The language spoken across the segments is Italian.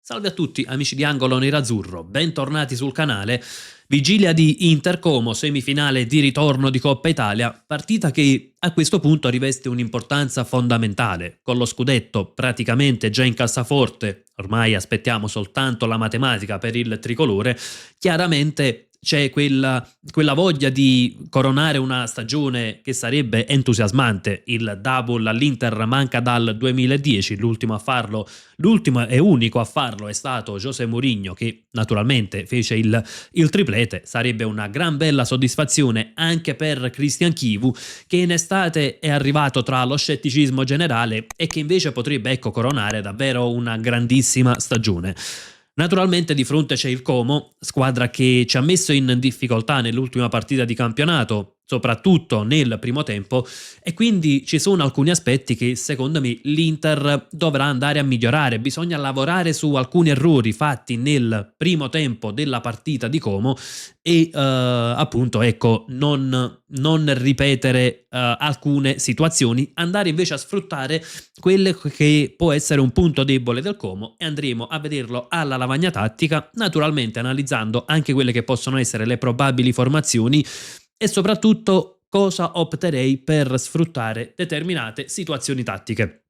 Salve a tutti amici di Angolo Nerazzurro, bentornati sul canale. Vigilia di Inter-Como, semifinale di ritorno di Coppa Italia, partita che a questo punto riveste un'importanza fondamentale. Con lo scudetto praticamente già in cassaforte, ormai aspettiamo soltanto la matematica per il tricolore, chiaramente c'è quella voglia di coronare una stagione che sarebbe entusiasmante. Il double all'Inter manca dal 2010, l'ultimo e unico a farlo è stato José Mourinho, che naturalmente fece il triplete. Sarebbe una gran bella soddisfazione anche per Christian Chivu, che in estate è arrivato tra lo scetticismo generale e che invece potrebbe coronare davvero una grandissima stagione. Naturalmente di fronte c'è il Como, squadra che ci ha messo in difficoltà nell'ultima partita di campionato, soprattutto nel primo tempo, e quindi ci sono alcuni aspetti che secondo me l'Inter dovrà andare a migliorare. Bisogna lavorare su alcuni errori fatti nel primo tempo della partita di Como e appunto non ripetere alcune situazioni, andare invece a sfruttare quello che può essere un punto debole del Como, e andremo a vederlo alla lavagna tattica, naturalmente analizzando anche quelle che possono essere le probabili formazioni e soprattutto cosa opterei per sfruttare determinate situazioni tattiche.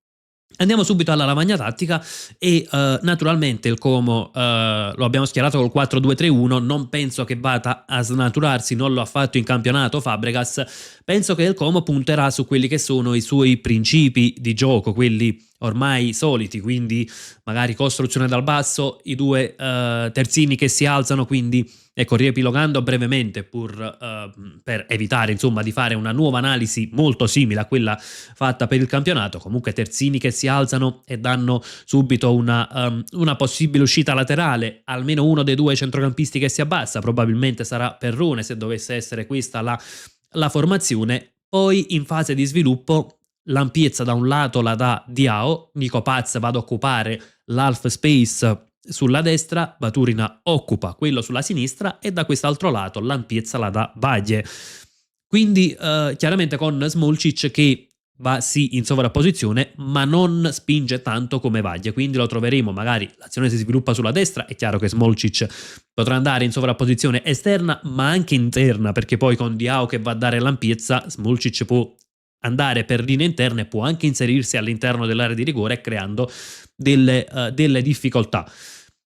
Andiamo subito alla lavagna tattica e naturalmente il Como lo abbiamo schierato col 4-2-3-1, non penso che vada a snaturarsi, non lo ha fatto in campionato Fabregas. Penso che il Como punterà su quelli che sono i suoi principi di gioco, quelli ormai soliti, quindi magari costruzione dal basso, i due terzini che si alzano, quindi ecco, riepilogando brevemente per evitare insomma di fare una nuova analisi molto simile a quella fatta per il campionato. Comunque terzini che si alzano e danno subito una possibile uscita laterale, almeno uno dei due centrocampisti che si abbassa, probabilmente sarà Perrone se dovesse essere questa la formazione. Poi in fase di sviluppo l'ampiezza da un lato la dà Diao, Nico Paz va ad occupare l'half space sulla destra, Baturina occupa quello sulla sinistra e da quest'altro lato l'ampiezza la dà Baglie. Quindi chiaramente con Smolcic che va sì in sovrapposizione ma non spinge tanto come Baglie, quindi lo troveremo, magari l'azione si sviluppa sulla destra, è chiaro che Smolcic potrà andare in sovrapposizione esterna ma anche interna, perché poi con Diao che va a dare l'ampiezza Smolcic può andare per linee interne e può anche inserirsi all'interno dell'area di rigore creando delle difficoltà.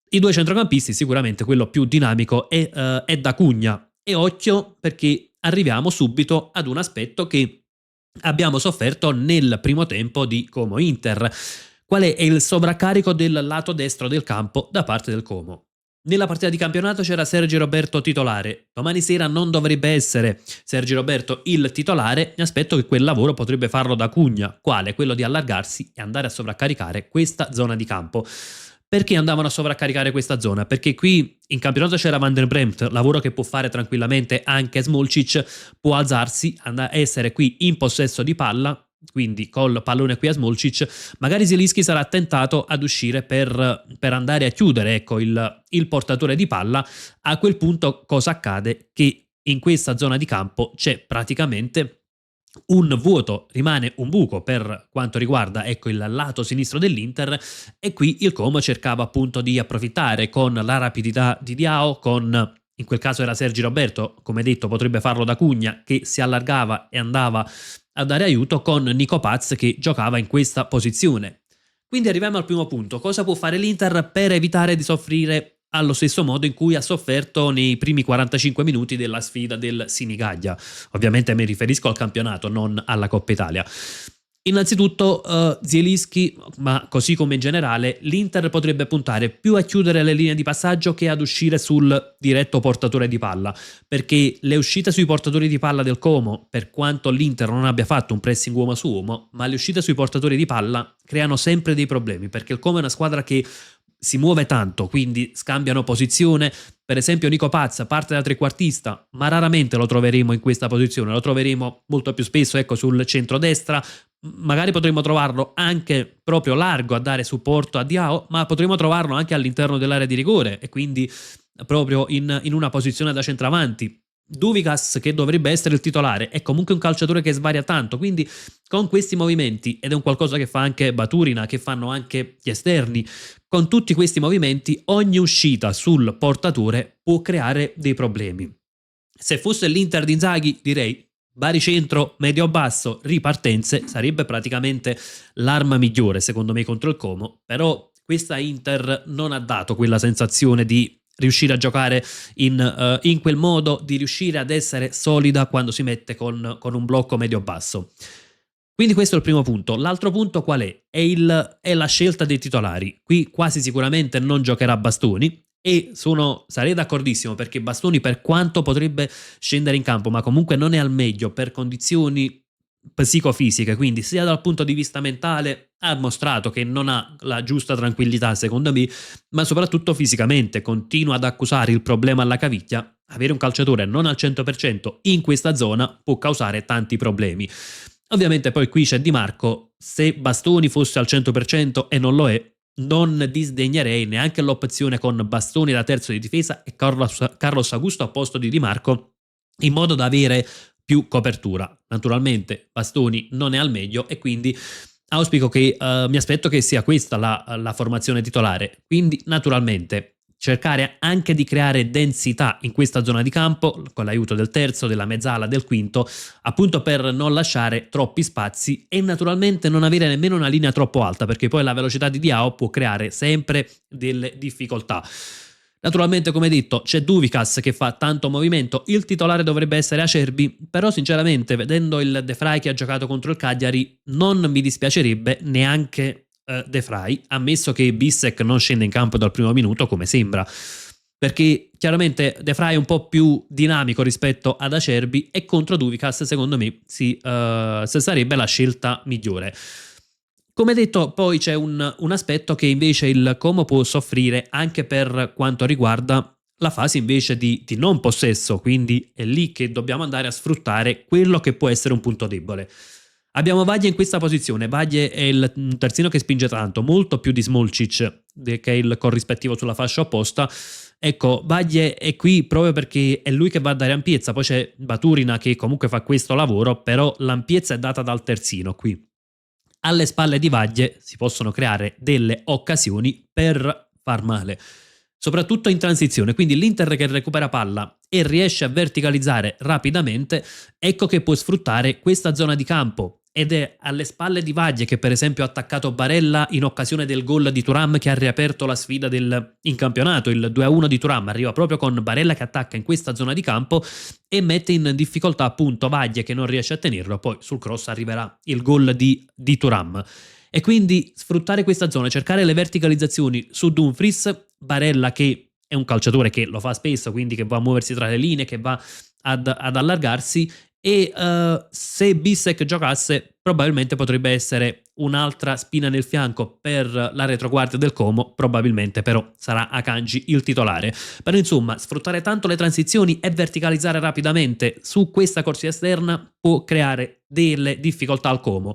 I due centrocampisti, sicuramente quello più dinamico è D'Acunha, e occhio perché arriviamo subito ad un aspetto che abbiamo sofferto nel primo tempo di Como Inter. Qual è il sovraccarico del lato destro del campo da parte del Como? Nella partita di campionato c'era Sergi Roberto titolare, domani sera non dovrebbe essere Sergi Roberto il titolare, mi aspetto che quel lavoro potrebbe farlo D'Acunha, quale? Quello di allargarsi e andare a sovraccaricare questa zona di campo. Perché andavano a sovraccaricare questa zona? Perché qui in campionato c'era Van der Bremt, lavoro che può fare tranquillamente anche Smolcic, può alzarsi, essere qui in possesso di palla, quindi col pallone qui a Smolcic, magari Zielinski sarà tentato ad uscire per andare a chiudere ecco, il portatore di palla. A quel punto cosa accade? Che in questa zona di campo c'è praticamente un vuoto, rimane un buco per quanto riguarda ecco, il lato sinistro dell'Inter, e qui il Como cercava appunto di approfittare con la rapidità di Diao, con in quel caso era Sergi Roberto, come detto potrebbe farlo D'Acunha che si allargava e andava a dare aiuto, con Nico Paz che giocava in questa posizione. Quindi arriviamo al primo punto: cosa può fare l'Inter per evitare di soffrire allo stesso modo in cui ha sofferto nei primi 45 minuti della sfida del Sinigaglia? Ovviamente mi riferisco al campionato, non alla Coppa Italia. Innanzitutto Zielinski, ma così come in generale, l'Inter potrebbe puntare più a chiudere le linee di passaggio che ad uscire sul diretto portatore di palla, perché le uscite sui portatori di palla del Como, per quanto l'Inter non abbia fatto un pressing uomo su uomo, ma le uscite sui portatori di palla creano sempre dei problemi, perché il Como è una squadra che si muove tanto, quindi scambiano posizione. Per esempio Nico Paz parte da trequartista, ma raramente lo troveremo in questa posizione, lo troveremo molto più spesso ecco, sul centrodestra. Magari potremmo trovarlo anche proprio largo a dare supporto a Diao, ma potremmo trovarlo anche all'interno dell'area di rigore e quindi proprio in una posizione da centravanti. Duvikas, che dovrebbe essere il titolare, è comunque un calciatore che svaria tanto, quindi con questi movimenti, ed è un qualcosa che fa anche Baturina, che fanno anche gli esterni, con tutti questi movimenti ogni uscita sul portatore può creare dei problemi. Se fosse l'Inter di Inzaghi, direi baricentro, medio-basso, ripartenze, sarebbe praticamente l'arma migliore secondo me contro il Como, però questa Inter non ha dato quella sensazione di riuscire a giocare in quel modo, di riuscire ad essere solida quando si mette con un blocco medio-basso. Quindi questo è il primo punto. L'altro punto qual è? È la scelta dei titolari. Qui quasi sicuramente non giocherà Bastoni, e sarei d'accordissimo, perché Bastoni, per quanto potrebbe scendere in campo, ma comunque non è al meglio per condizioni psicofisiche, quindi sia dal punto di vista mentale ha mostrato che non ha la giusta tranquillità secondo me, ma soprattutto fisicamente continua ad accusare il problema alla caviglia. Avere un calciatore non al 100% in questa zona può causare tanti problemi. Ovviamente poi qui c'è Di Marco, se Bastoni fosse al 100% e non lo è, non disdegnerei neanche l'opzione con Bastoni da terzo di difesa e Carlos Augusto a posto di Di Marco, in modo da avere più copertura. Naturalmente Bastoni non è al meglio e quindi auspico che mi aspetto che sia questa la formazione titolare. Quindi naturalmente cercare anche di creare densità in questa zona di campo con l'aiuto del terzo, della mezzala, del quinto, appunto per non lasciare troppi spazi e naturalmente non avere nemmeno una linea troppo alta, perché poi la velocità di Diao può creare sempre delle difficoltà. Naturalmente, come detto, c'è Duvikas che fa tanto movimento, il titolare dovrebbe essere Acerbi, però sinceramente vedendo il De Vrij che ha giocato contro il Cagliari non mi dispiacerebbe neanche De Vrij, ammesso che Bissek non scenda in campo dal primo minuto come sembra, perché chiaramente De Vrij è un po' più dinamico rispetto ad Acerbi e contro Duvikas secondo me sarebbe la scelta migliore. Come detto, poi c'è un aspetto che invece il Como può soffrire anche per quanto riguarda la fase invece di non possesso, quindi è lì che dobbiamo andare a sfruttare quello che può essere un punto debole. Abbiamo Vaglie in questa posizione, Vaglie è il terzino che spinge tanto, molto più di Smolcic, che è il corrispettivo sulla fascia opposta. Ecco, Vaglie è qui proprio perché è lui che va a dare ampiezza, poi c'è Baturina che comunque fa questo lavoro, però l'ampiezza è data dal terzino qui. Alle spalle di Vaglie si possono creare delle occasioni per far male, soprattutto in transizione, quindi l'Inter che recupera palla e riesce a verticalizzare rapidamente, ecco che può sfruttare questa zona di campo, ed è alle spalle di Vaglie che per esempio ha attaccato Barella in occasione del gol di Thuram che ha riaperto la sfida in campionato, il 2-1 di Thuram arriva proprio con Barella che attacca in questa zona di campo e mette in difficoltà appunto Vaglie che non riesce a tenerlo, poi sul cross arriverà il gol di Thuram. E quindi sfruttare questa zona, cercare le verticalizzazioni su Dumfries, Barella che è un calciatore che lo fa spesso, quindi che va a muoversi tra le linee, che va ad allargarsi, e se Bissek giocasse probabilmente potrebbe essere un'altra spina nel fianco per la retroguardia del Como, probabilmente però sarà Akanji il titolare. Però insomma, sfruttare tanto le transizioni e verticalizzare rapidamente su questa corsia esterna può creare delle difficoltà al Como.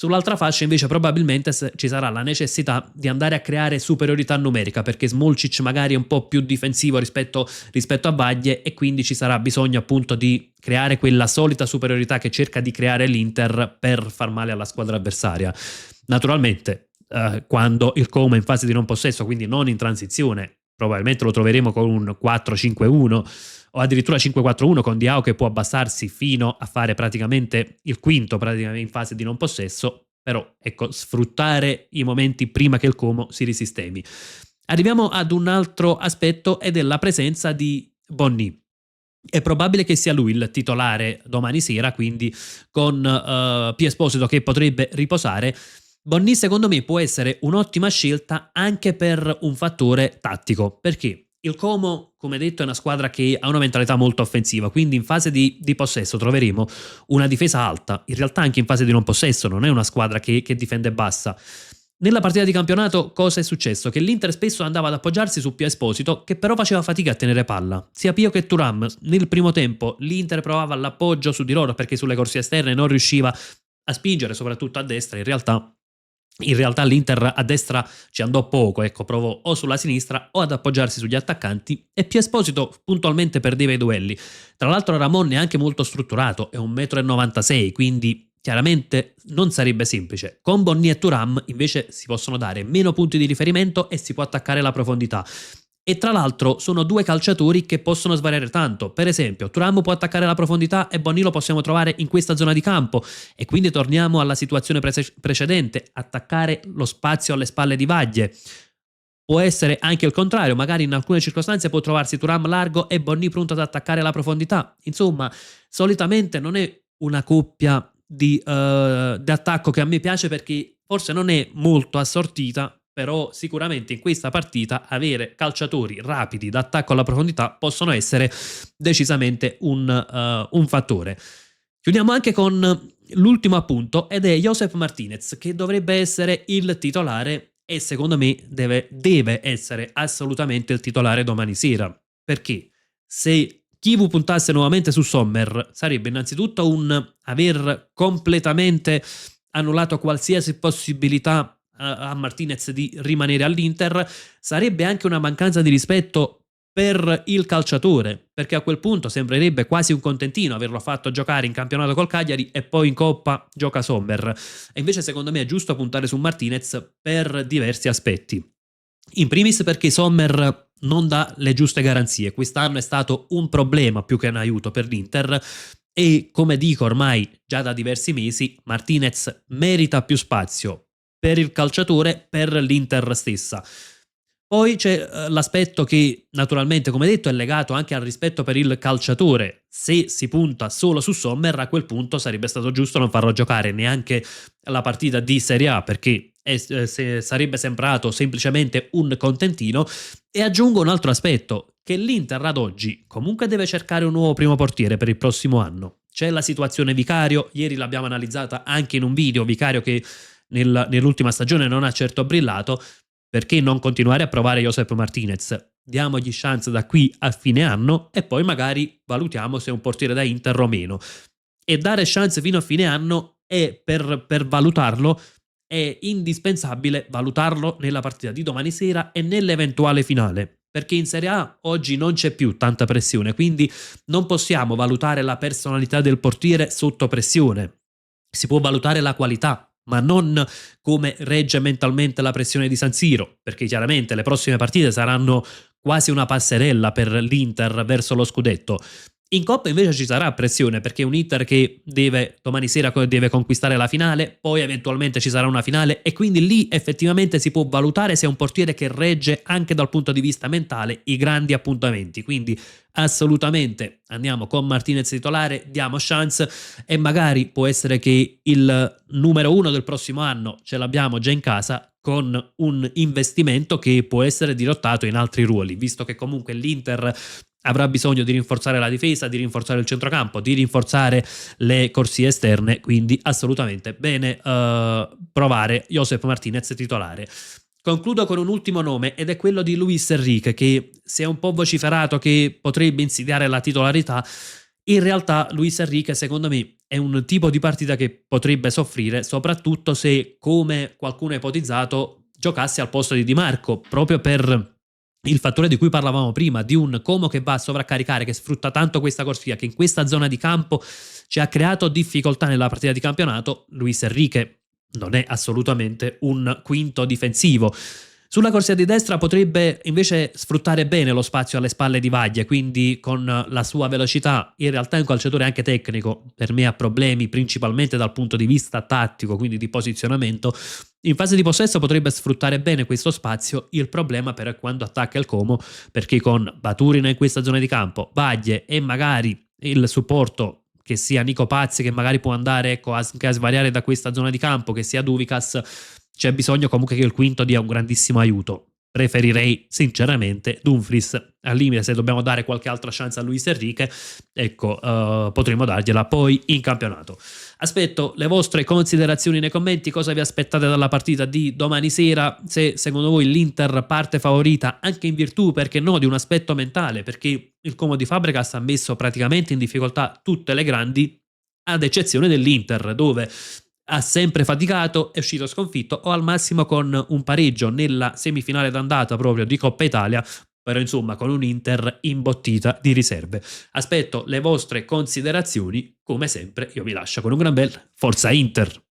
Sull'altra fascia invece probabilmente ci sarà la necessità di andare a creare superiorità numerica, perché Smolcic magari è un po' più difensivo rispetto a Vaglie e quindi ci sarà bisogno appunto di creare quella solita superiorità che cerca di creare l'Inter per far male alla squadra avversaria. Naturalmente quando il Como è in fase di non possesso, quindi non in transizione, probabilmente lo troveremo con un 4-5-1 o addirittura 5-4-1 con Diao che può abbassarsi fino a fare praticamente il quinto praticamente in fase di non possesso, però ecco, sfruttare i momenti prima che il Como si risistemi. Arriviamo ad un altro aspetto ed è la presenza di Bonny. È probabile che sia lui il titolare domani sera, quindi con P. Esposito che potrebbe riposare. Bonny secondo me può essere un'ottima scelta anche per un fattore tattico, perché il Como, come detto, è una squadra che ha una mentalità molto offensiva, quindi in fase di possesso troveremo una difesa alta, in realtà anche in fase di non possesso, non è una squadra che difende bassa. Nella partita di campionato cosa è successo? Che l'Inter spesso andava ad appoggiarsi su Pio Esposito, che però faceva fatica a tenere palla. Sia Pio che Thuram nel primo tempo l'Inter provava l'appoggio su di loro perché sulle corsie esterne non riusciva a spingere, soprattutto a destra, in realtà In realtà l'Inter a destra ci andò poco, ecco, provò o sulla sinistra o ad appoggiarsi sugli attaccanti e Pio Esposito puntualmente perdeva i duelli. Tra l'altro Ramon è anche molto strutturato, è 1,96 m, quindi chiaramente non sarebbe semplice. Con Bonni e Thuram invece si possono dare meno punti di riferimento e si può attaccare la profondità. E tra l'altro sono due calciatori che possono svariare tanto. Per esempio, Thuram può attaccare la profondità e Bonni lo possiamo trovare in questa zona di campo. E quindi torniamo alla situazione precedente, attaccare lo spazio alle spalle di Vaglie. Può essere anche il contrario, magari in alcune circostanze può trovarsi Thuram largo e Bonni pronto ad attaccare la profondità. Insomma, solitamente non è una coppia di attacco che a me piace, perché forse non è molto assortita, però sicuramente in questa partita avere calciatori rapidi d'attacco alla profondità possono essere decisamente un fattore. Chiudiamo anche con l'ultimo appunto, ed è Josep Martinez, che dovrebbe essere il titolare e secondo me deve essere assolutamente il titolare domani sera. Perché se Kivu puntasse nuovamente su Sommer sarebbe innanzitutto un aver completamente annullato qualsiasi possibilità a Martinez di rimanere all'Inter, sarebbe anche una mancanza di rispetto per il calciatore, perché a quel punto sembrerebbe quasi un contentino averlo fatto giocare in campionato col Cagliari e poi in Coppa gioca Sommer. E invece secondo me è giusto puntare su Martinez per diversi aspetti. In primis perché Sommer non dà le giuste garanzie, quest'anno è stato un problema più che un aiuto per l'Inter e, come dico ormai già da diversi mesi, Martinez merita più spazio per il calciatore, per l'Inter stessa. Poi c'è l'aspetto che naturalmente, come detto, è legato anche al rispetto per il calciatore. Se si punta solo su Sommer, a quel punto sarebbe stato giusto non farlo giocare neanche la partita di Serie A, perché sarebbe sembrato semplicemente un contentino. E aggiungo un altro aspetto, che l'Inter ad oggi comunque deve cercare un nuovo primo portiere per il prossimo anno. C'è la situazione Vicario, ieri l'abbiamo analizzata anche in un video, Vicario che nell'ultima stagione non ha certo brillato. Perché non continuare a provare Josep Martinez? Diamogli chance da qui a fine anno e poi magari valutiamo se è un portiere da Inter o meno. E dare chance fino a fine anno è per valutarlo è indispensabile valutarlo nella partita di domani sera e nell'eventuale finale. Perché in Serie A oggi non c'è più tanta pressione, quindi non possiamo valutare la personalità del portiere sotto pressione. Si può valutare la qualità, ma non come regge mentalmente la pressione di San Siro, perché chiaramente le prossime partite saranno quasi una passerella per l'Inter verso lo scudetto. In Coppa invece ci sarà pressione, perché è un Inter che domani sera deve conquistare la finale, poi eventualmente ci sarà una finale e quindi lì effettivamente si può valutare se è un portiere che regge anche dal punto di vista mentale i grandi appuntamenti. Quindi assolutamente andiamo con Martinez titolare, diamo chance e magari può essere che il numero uno del prossimo anno ce l'abbiamo già in casa, con un investimento che può essere dirottato in altri ruoli, visto che comunque l'Inter avrà bisogno di rinforzare la difesa, di rinforzare il centrocampo, di rinforzare le corsie esterne, quindi assolutamente bene provare Josep Martinez titolare. Concludo con un ultimo nome ed è quello di Luis Enrique, che si è un po' vociferato che potrebbe insidiare la titolarità. In realtà Luis Enrique secondo me è un tipo di partita che potrebbe soffrire, soprattutto se, come qualcuno ha ipotizzato, giocasse al posto di Di Marco, proprio per il fattore di cui parlavamo prima, di un Como che va a sovraccaricare, che sfrutta tanto questa corsia, che in questa zona di campo ci ha creato difficoltà nella partita di campionato. Luis Enrique non è assolutamente un quinto difensivo. Sulla corsia di destra potrebbe invece sfruttare bene lo spazio alle spalle di Vaglia, quindi con la sua velocità, in realtà è un calciatore anche tecnico, per me ha problemi principalmente dal punto di vista tattico, quindi di posizionamento. In fase di possesso potrebbe sfruttare bene questo spazio, il problema però è quando attacca il Como, perché con Baturina in questa zona di campo, Vaglie e magari il supporto che sia Nico Pazzi, che magari può andare anche a svariare da questa zona di campo, che sia Duvicas, c'è bisogno comunque che il quinto dia un grandissimo aiuto. Preferirei sinceramente Dumfries, al limite se dobbiamo dare qualche altra chance a Luis Enrique, ecco, potremmo dargliela poi in campionato. Aspetto le vostre considerazioni nei commenti, cosa vi aspettate dalla partita di domani sera, se secondo voi l'Inter parte favorita anche in virtù, perché no, di un aspetto mentale, perché il Como di Fabregas ha messo praticamente in difficoltà tutte le grandi, ad eccezione dell'Inter, dove ha sempre faticato, è uscito sconfitto o al massimo con un pareggio nella semifinale d'andata proprio di Coppa Italia, però insomma con un Inter imbottita di riserve. Aspetto le vostre considerazioni, come sempre io vi lascio con un gran bel Forza Inter!